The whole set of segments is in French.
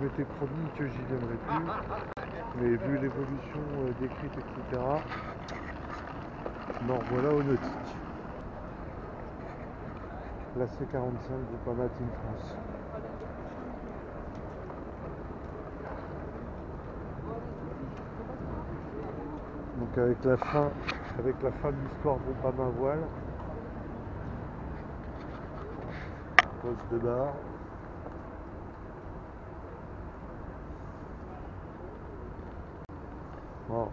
je m'étais promis que j'y viendrais plus, mais vu l'évolution décrite, etc., m'en voilà au nautique. La C45 Groupama Team France. Donc avec la fin de l'histoire Groupama Voile, poste de barre. Wow.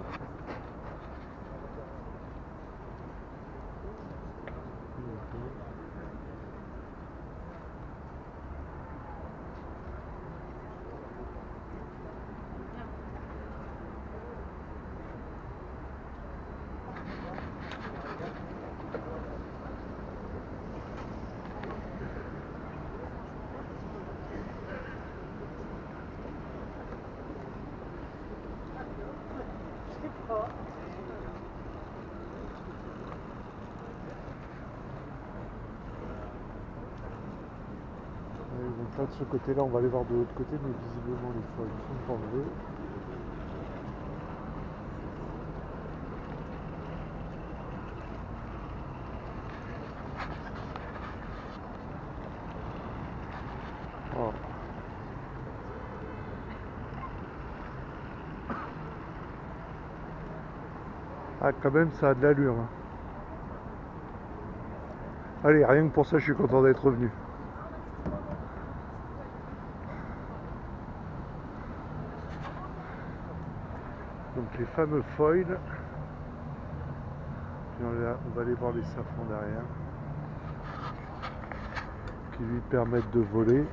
Donc là de ce côté-là, on va aller voir de l'autre côté, mais visiblement les feuilles sont enlevées. Oh. Ah, quand même, ça a de l'allure. Hein. Allez, rien que pour ça, je suis content d'être revenu. Donc les fameux foils. Puis on va aller voir les safrans derrière. Qui lui permettent de voler.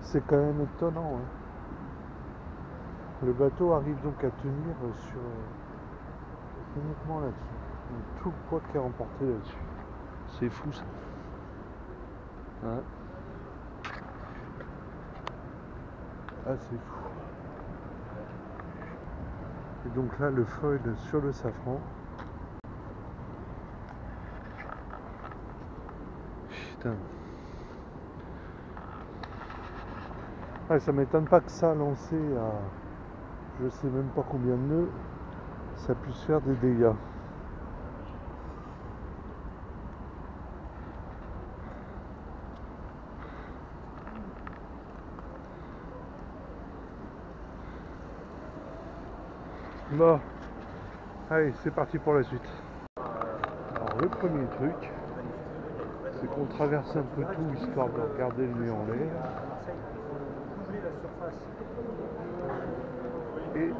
C'est quand même étonnant. Hein. Le bateau arrive donc à tenir sur uniquement là-dessus. Tout le poids qui est remporté là-dessus. C'est fou ça. Ouais. Ah c'est fou. Et donc là le foil sur le safran. Putain. Ah, ça m'étonne pas que ça lancé à je sais même pas combien de nœuds, ça puisse faire des dégâts. Bon, allez, c'est parti pour la suite. Alors le premier truc, c'est qu'on traverse un peu tout histoire de regarder le nez en l'air. Et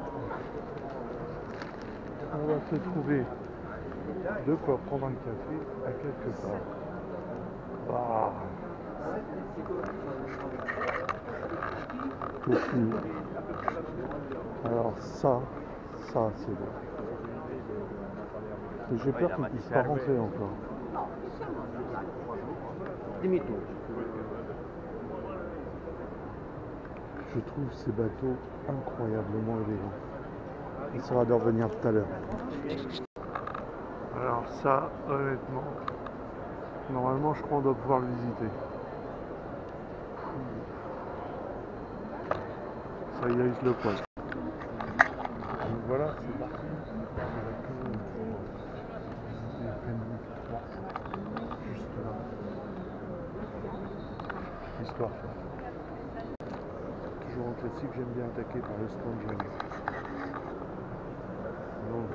on va se trouver de quoi prendre un café à quelque part. Bah. Aussi. Alors ça c'est bon. J'ai peur qu'il ne puisse pas rentrer encore. Je trouve ces bateaux incroyablement élégants. Il sera de revenir tout à l'heure. Alors ça, honnêtement, normalement je crois qu'on doit pouvoir le visiter. Ça y est, le poil. Donc voilà, c'est parti. Juste là. Histoire. Toujours en classique, j'aime bien attaquer par le stand jaune. Donc,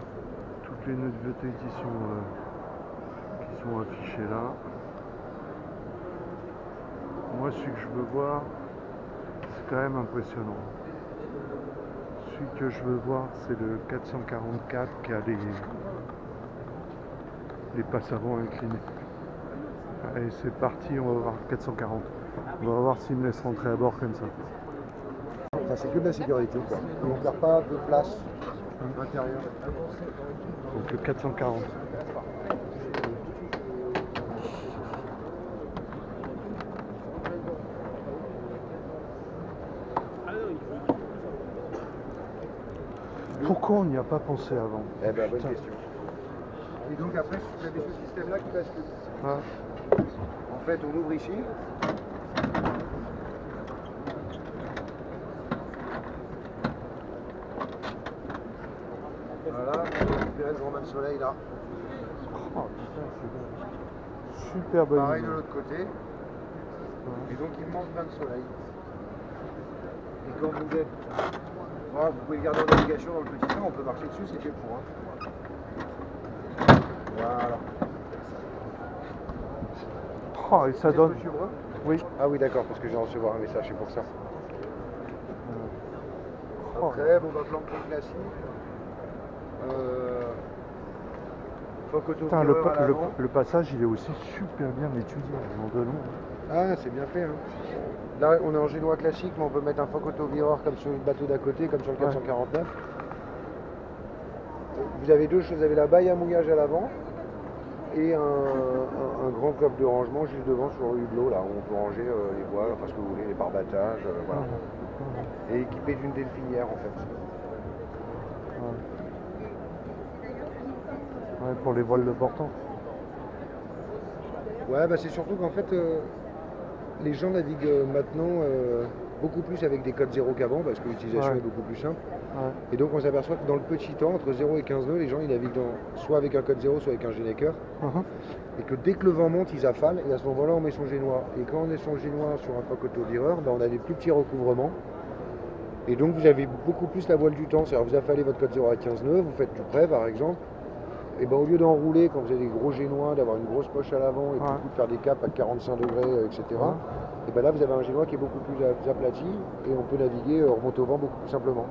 toutes les nouveautés qui sont affichées là. Moi, celui que je veux voir, c'est quand même impressionnant. Celui que je veux voir, c'est le 444 qui a les passes avant inclinés. Allez, c'est parti, on va voir 440. On va voir s'il me laisse rentrer à bord comme ça. Enfin, c'est que de la sécurité, quoi. On ne perd pas de place à l'intérieur. Donc le 440. Pourquoi on n'y a pas pensé avant? Eh ben, bonne question. Et donc après, vous avez ce système-là qui bascule. Ouais. En fait, on ouvre ici. Voilà, on va récupérer le grand bain de soleil là. Oh putain, super bonne Pareil idée. de l'autre côté. Et donc il manque bain de soleil. Et quand vous êtes... Voilà, vous pouvez le garder en navigation dans le petit train, on peut marcher dessus, c'est fait pour. Hein. Voilà. Oh, et ça donne. Monsieur Brun ? Oui. Ah oui, d'accord, parce que j'ai recevoir un message, c'est pour ça. Oh. Après, bon, plan classique. Putain, le passage, il est aussi super bien étudié, en de long. Ah, c'est bien fait. Hein. Là, on est en génois classique, mais on peut mettre un photo-vireur comme sur le bateau d'à côté, comme sur le 449. Vous avez deux choses, vous avez la baille à mouillage à l'avant et un grand coffre de rangement juste devant sur le hublot, là où on peut ranger les voiles, enfin ce que vous voulez, les pare-battages, voilà. Et équipé d'une delphinière en fait. Ouais, pour les voiles de portant. Ouais, bah c'est surtout qu'en fait, les gens naviguent maintenant beaucoup plus avec des codes 0 qu'avant, parce que l'utilisation est beaucoup plus simple. Ouais. Et donc on s'aperçoit que dans le petit temps, entre 0 et 15 nœuds, les gens ils naviguent soit avec un code 0, soit avec un généqueur. Et que dès que le vent monte, ils affalent, et à ce moment-là, on met son génois. Et quand on met son génois sur un photo-vireur, bah, on a des plus petits recouvrements. Et donc vous avez beaucoup plus la voile du temps, c'est-à-dire vous affalez votre code 0 à 15 nœuds, vous faites du près par exemple, et ben au lieu d'enrouler quand vous avez des gros génois, d'avoir une grosse poche à l'avant et de faire des caps à 45 degrés, etc. Et ben là vous avez un génois qui est beaucoup plus aplati et on peut naviguer, remonter au vent beaucoup plus simplement.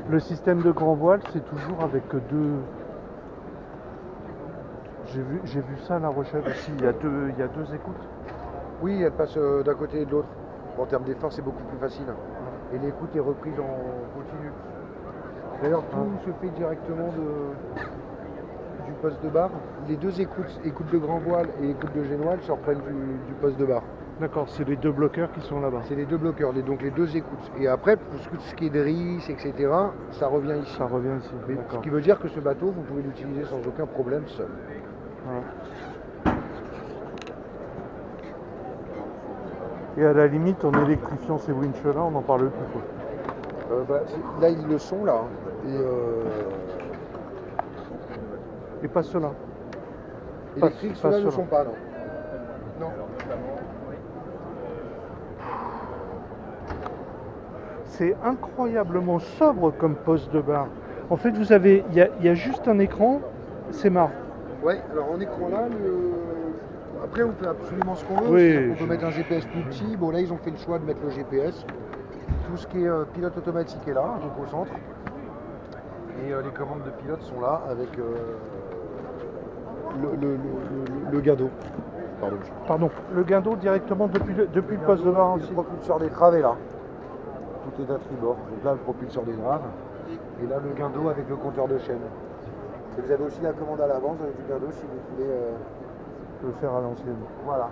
Le système de grand voile, c'est toujours avec deux. J'ai vu ça à La Rochelle aussi, il y a deux écoutes. Oui, elle passe d'un côté et de l'autre. En termes d'effort, c'est beaucoup plus facile. Et l'écoute est reprise en continu. D'ailleurs, tout se fait directement du poste de barre. Les deux écoute de grand voile et écoute de génois, se reprennent du poste de barre. D'accord, c'est les deux bloqueurs qui sont là-bas. C'est les deux bloqueurs, donc les deux écoutes. Et après, pour ce qui est de ris, etc., ça revient ici. Ça revient ici. Mais ce qui veut dire que ce bateau, vous pouvez l'utiliser sans aucun problème seul. Et à la limite, en électrifiant ces winches-là, on n'en parle plus quoi. Là, ils le sont, là. Et pas ceux-là. Électriques, ceux-là ne le sont pas, non. Non. C'est incroyablement sobre comme poste de barre. En fait, vous avez, il y a juste un écran, c'est marrant. Ouais, alors en écran là, après on fait absolument ce qu'on veut. Oui, on peut mettre un GPS plus petit. Bon là, ils ont fait le choix de mettre le GPS. Tout ce qui est pilote automatique est là, donc au centre. Et les commandes de pilote sont là avec le guindeau. Pardon, le guindeau directement depuis le poste de barre aussi. Le propulseur des traves est là. Tout est à tribord. Donc là, le propulseur des traves. Et là, le guindeau avec le compteur de chaîne. Et vous avez aussi la commande à l'avance avec du guindeau si vous voulez le faire à l'ancienne. Voilà.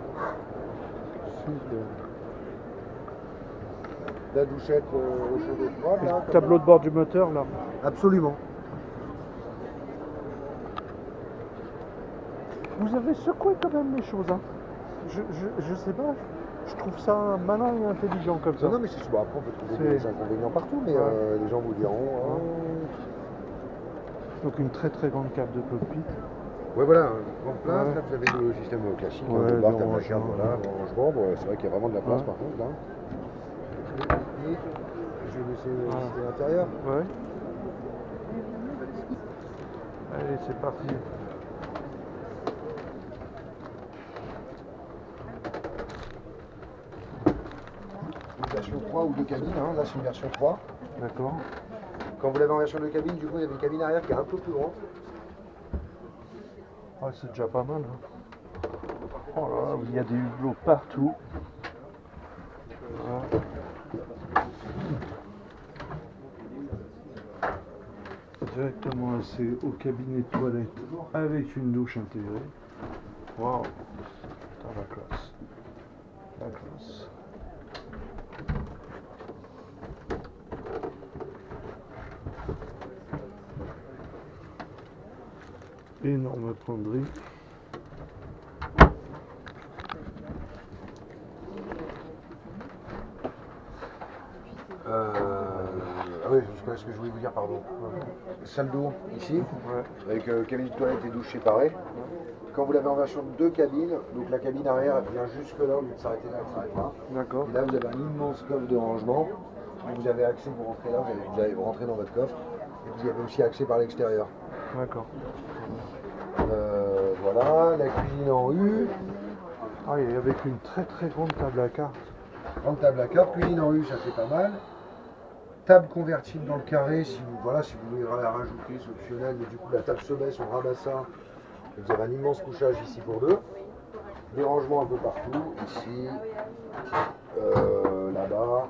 La douchette au chaud d'eau froide. Là, tableau de bord du moteur là. Absolument. Vous avez secoué quand même les choses. Hein. Je sais pas. Je trouve ça malin et intelligent comme ça. Non, mais c'est bon, après on peut trouver des inconvénients partout, mais les gens vous diront. Donc une très très grande cave de cockpit. Ouais, voilà, une grande place. Là vous avez le système classique, de barre, de machin, voilà, rangement. Bon, c'est vrai qu'il y a vraiment de la place par contre là. Et je vais laisser visiter l'intérieur. Ouais. Allez, c'est parti. Version 3 ou de cabine, hein. Là c'est une version 3. D'accord. Quand vous l'avez en version de cabine, du coup il y a une cabine arrière qui est un peu plus grande. Ah, c'est déjà pas mal. Hein. Oh là là, il y a des hublots partout. Voilà. Directement assez au cabinet de toilette avec une douche intégrée. Waouh, la classe. La classe. Énorme fonderie. Ah oui, je sais pas ce que je voulais vous dire, pardon. Salle d'eau ici, Ouais. avec cabine de toilette et douche séparée. Quand vous l'avez en version de 2 cabines, donc la cabine arrière elle vient jusque là, au lieu de s'arrêter là, elle s'arrête là. D'accord. Et là vous avez un immense coffre de rangement. Où vous avez accès, vous rentrez là, vous allez rentrer dans votre coffre. Et vous y avez aussi accès par l'extérieur. D'accord. Voilà, la cuisine en U. Ah, et avec une très grande table à cartes. Grande table à cartes, cuisine en U, ça fait pas mal. Table convertible dans le carré, si vous voulez la rajouter, c'est optionnel, mais du coup la table se baisse, on ramasse ça. Et vous avez un immense couchage ici pour deux. Des rangements un peu partout, ici, là-bas,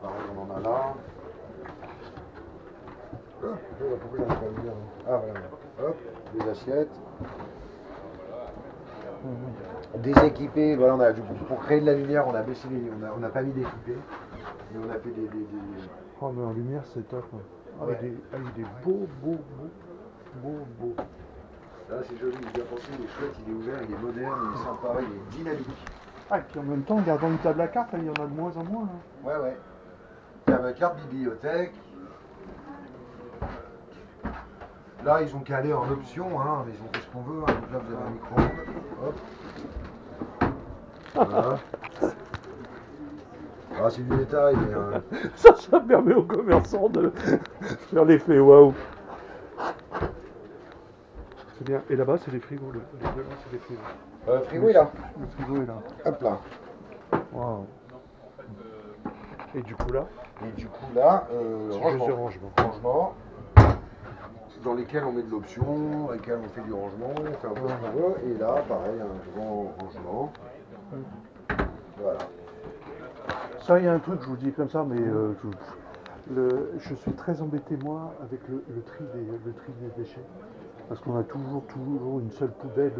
pareil on en a là. Ah voilà, hop, des assiettes. Déséquipé, voilà, on a, pour créer de la lumière, on a baissé on n'a pas mis d'équipé, mais on a fait des. Oh, mais en lumière, c'est top. Ah, Ouais. il est beau. Là, c'est joli, il est bien pensé, il est chouette, il est ouvert, il est moderne, il est sympa, il est dynamique. Ah, et puis en même temps, en gardant une table à cartes, il y en a de moins en moins. Hein. Ouais. Table à carte, bibliothèque. Là, ils ont calé en option, hein, mais ils ont fait ce qu'on veut. Hein. Donc là, vous avez un micro-ondes. Hop. Voilà. Ah, c'est du détail, mais. Ça permet aux commerçants de faire l'effet waouh. C'est bien. Et là-bas, c'est les frigos. Les deux là, c'est les frigos. Frigo est là. Le frigo est là. Hop là. Waouh. Et du coup là, Et du coup là, rangement. Dans lesquels on met de l'option, dans lesquels on fait du rangement, on fait un peu ce qu'on veut. Et là, pareil, un grand rangement. Voilà. ça, il y a un truc, je vous dis comme ça, mais je suis très embêté, moi, avec le tri des déchets. Parce qu'on a toujours une seule poubelle.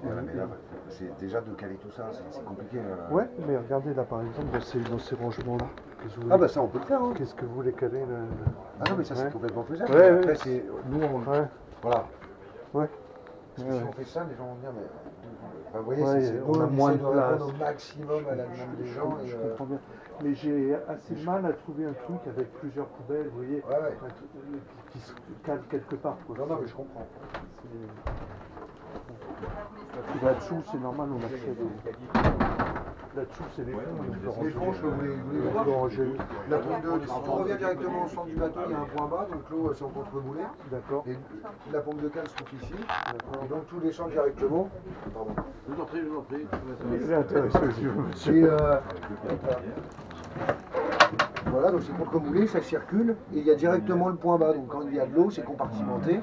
Voilà, mais là, c'est déjà de caler tout ça, c'est compliqué. Ouais, mais regardez là, par exemple, dans ces rangements-là. Ah bah ça, on peut le faire. Hein. Qu'est-ce que vous voulez caler là? Ah non, mais ça, c'est complètement faisable. Ouais, Après, ouais. c'est nous, on. Ouais. Voilà. Ouais. Parce que si on fait ça, les gens vont dire, mais. Enfin, vous voyez, Ouais, on a moins de place. répondre au maximum à la demande des gens. Je comprends bien. Mais j'ai assez mal à trouver un truc avec plusieurs poubelles, vous voyez, Ouais. un truc qui se cale quelque part. Quoi. Non, mais je comprends. Puis là-dessous, c'est normal, on a fait des. Là-dessous, c'est les fonds. Les fonds, je voulais voir. La pompe de, si on revient directement au centre du bateau, il y a un point bas, donc l'eau, c'est en contre-boulée. D'accord. Et la pompe de cale se trouve ici. Et donc tout descend directement. Pardon. Je vous en prie. Il est intéressant, monsieur. Et voilà, donc c'est contre-moulé, ça circule. Et il y a directement le point bas. Donc quand il y a de l'eau, c'est compartimenté.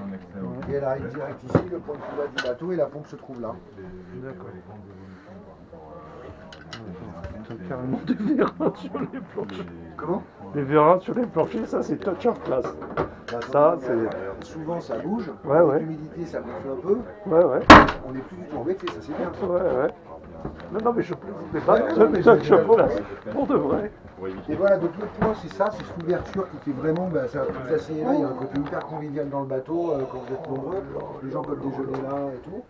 Et elle arrive direct ici, le point de plus bas du bateau, et la pompe se trouve là. D'accord. Carrément des vérins sur les planchers. Comment? Les vérins sur les planchers, ça c'est touch of class. Ça, c'est. Souvent ça bouge, Ouais, avec ouais. l'humidité ça gonfle un peu, Ouais. on n'est plus du tout embêté, ça c'est bien. Ouais. Non, mais je plaisantais pas. mais Touch je- of class. Pour de vrai. Et voilà, donc le point c'est ça, c'est cette ouverture qui fait vraiment, ça, vous asseyez là, il y a un côté hyper convivial dans le bateau, quand vous êtes nombreux, les gens peuvent déjeuner là et tout.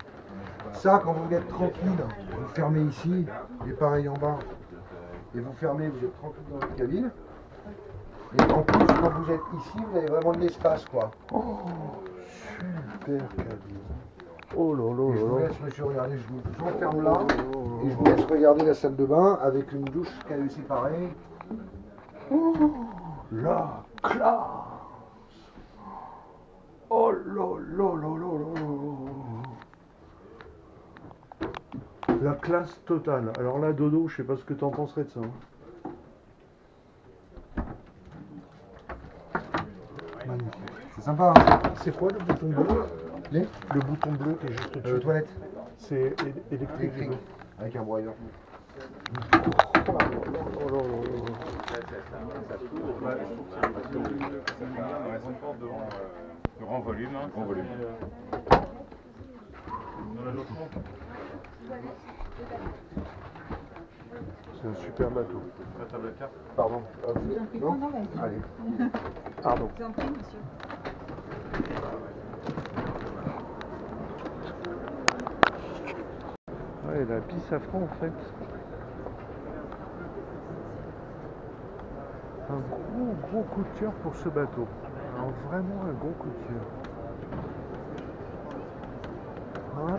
Ça, quand vous êtes tranquille, vous fermez ici, et pareil en bas, et vous fermez, vous êtes tranquille dans votre cabine. Et en plus, quand vous êtes ici, vous avez vraiment de l'espace, quoi. Oh, super cabine. Oh là Et je vous là. laisse, monsieur, regarder, je vous enferme là, et je vous laisse regarder la salle de bain avec une douche qui est séparée. Oh, la classe. Oh là. La classe totale. Alors là, Dodo, je sais pas ce que t'en penserais de ça. Hein. Magnifique. C'est sympa, hein. C'est quoi le bouton bleu? Les Le bouton bleu qui est juste au-dessus. toilettes C'est électrique. électriques, avec un broyeur. Oh là. Grand volume. C'est un super bateau. La table à carte. Pardon. Non, allez. Pardon. Je vous en prie, monsieur. et la Bissafran en fait. Un gros coup de cœur pour ce bateau. Alors vraiment un gros coup de cœur. Voilà.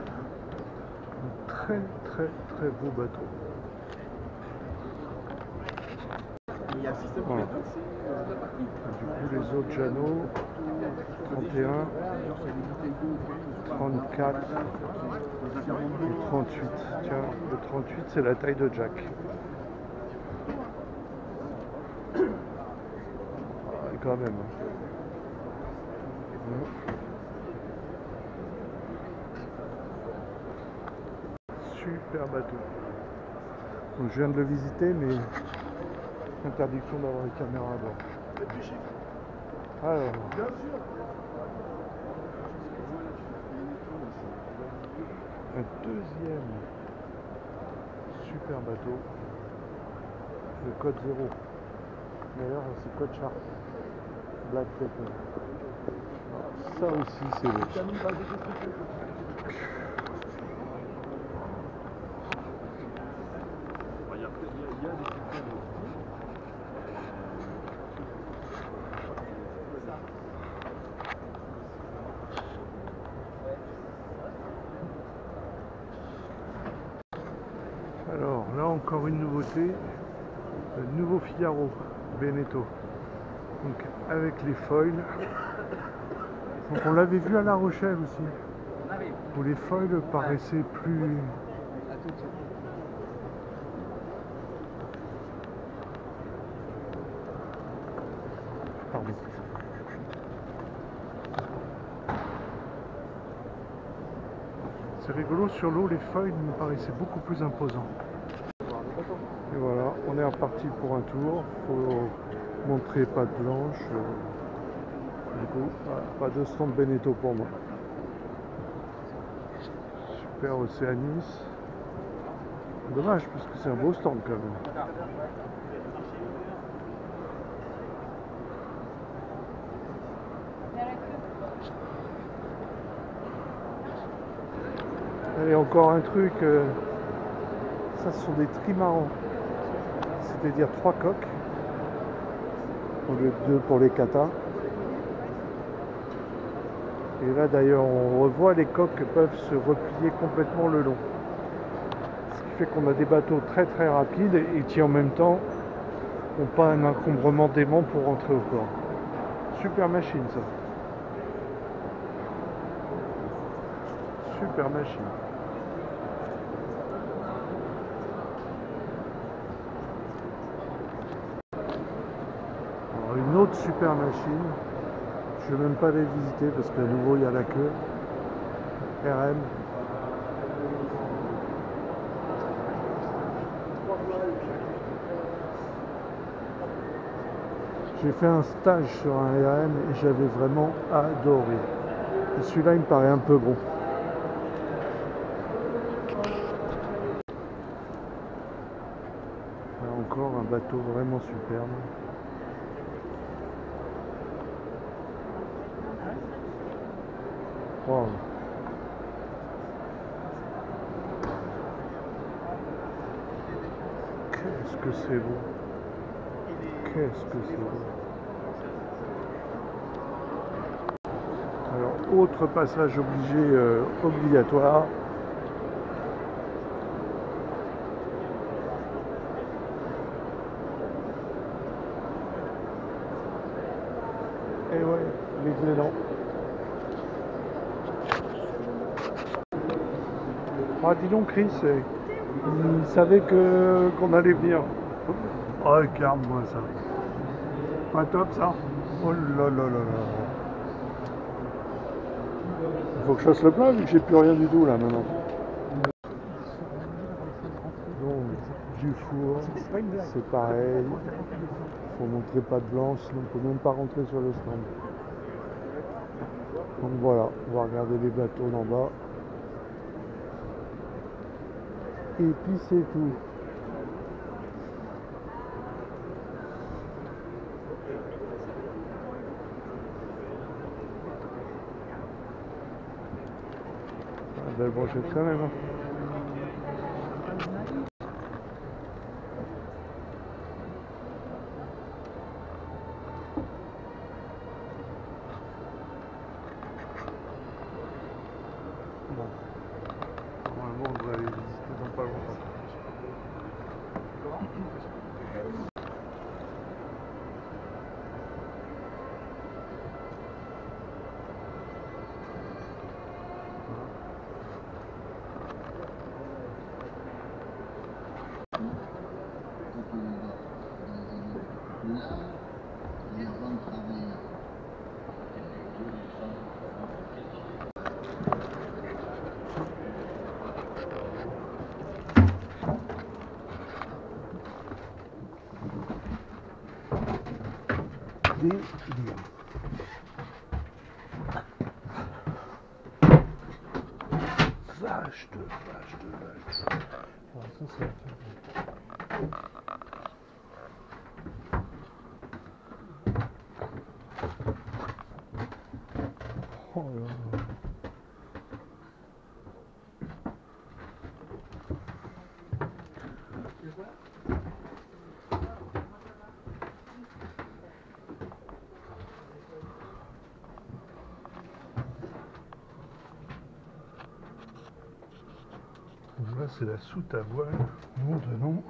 Un très beau bateau. Voilà. Du coup les autres Jeannot, 31, 34 et 38. Tiens, le 38 c'est la taille de Jack. Quand même. Super bateau. Donc, je viens de le visiter, mais interdiction d'avoir les caméras à bord. Alors, un deuxième super bateau, le code 0. D'ailleurs, c'est code Sharp. Black Pepper. Ça aussi, c'est beau. Alors, là encore une nouveauté, le nouveau Figaro Beneteau. Donc avec les foils. Donc on l'avait vu à La Rochelle aussi, où les foils paraissaient plus... Pardon. C'est rigolo, sur l'eau les foils me paraissaient beaucoup plus imposants. Et voilà, on est reparti pour un tour. Faut montrer patte blanche. Du coup, pas de stand Beneteau pour moi. Super Océanis. Dommage, parce que c'est un beau stand quand même. Et encore un truc, ça ce sont des trimarans, c'est-à-dire 3 coques, au lieu de 2 pour les katas. Et là d'ailleurs on revoit les coques peuvent se replier complètement le long. Ce qui fait qu'on a des bateaux très rapides et qui en même temps n'ont pas un encombrement d'aimant pour rentrer au port. Super machine ça. Super machine. Alors une autre super machine. Je ne vais même pas les visiter parce qu'à nouveau il y a la queue. RM. J'ai fait un stage sur un RM et j'avais vraiment adoré. Et celui-là il me paraît un peu gros. Là encore un bateau vraiment superbe. Wow. Qu'est-ce que c'est beau. Qu'est-ce que c'est beau. Alors, autre passage obligé, obligatoire. Et ouais, les Glénans. Ah, dis donc Chris, il savait qu'on allait venir. Oh, regarde-moi ça. Pas top ça. Oh là là là là. Il faut que je fasse le plein vu que j'ai plus rien du tout là maintenant. Donc, du four, c'est pareil. Faut montrer patte blanche, sinon on peut même pas rentrer sur le stand. Donc voilà, on va regarder les bateaux d'en bas. Et puis c'est tout. Belle brochette quand même. Hein. Bon. Normalement, on devrait aller visiter dans pas longtemps. Des lions. Vache de vache de vache. Alors ça va faire. Oh là là. Donc là c'est la soute à voile, nom de nom.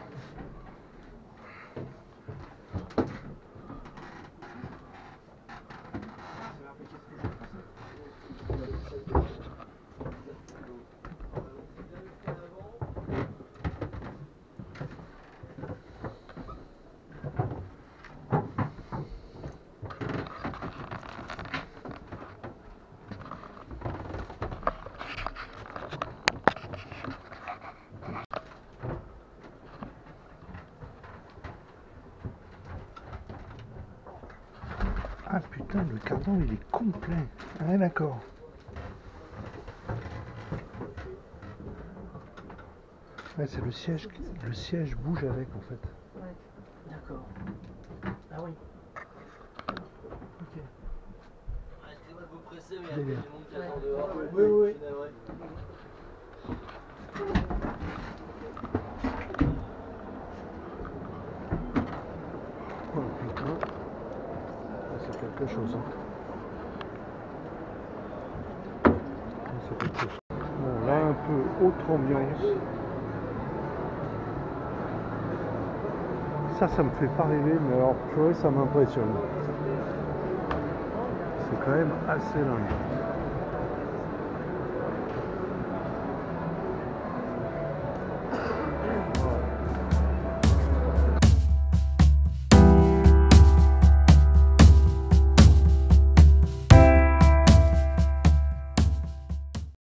Ah putain, le cardan il est complet. Ah d'accord. Ouais, c'est le siège bouge avec en fait. Ouais, d'accord. Ah oui. Ok. Arrêtez-moi de vous presser, mais il y a Délire. du monde qui attend dehors. Oui, oui. Je suis navré. Oh putain. Ah, c'est quelque chose. Hein. Ah, c'est quelque chose. Bon, là un peu autre ambiance. Ça me fait pas rêver, mais alors purée, ça m'impressionne. C'est quand même assez dingue.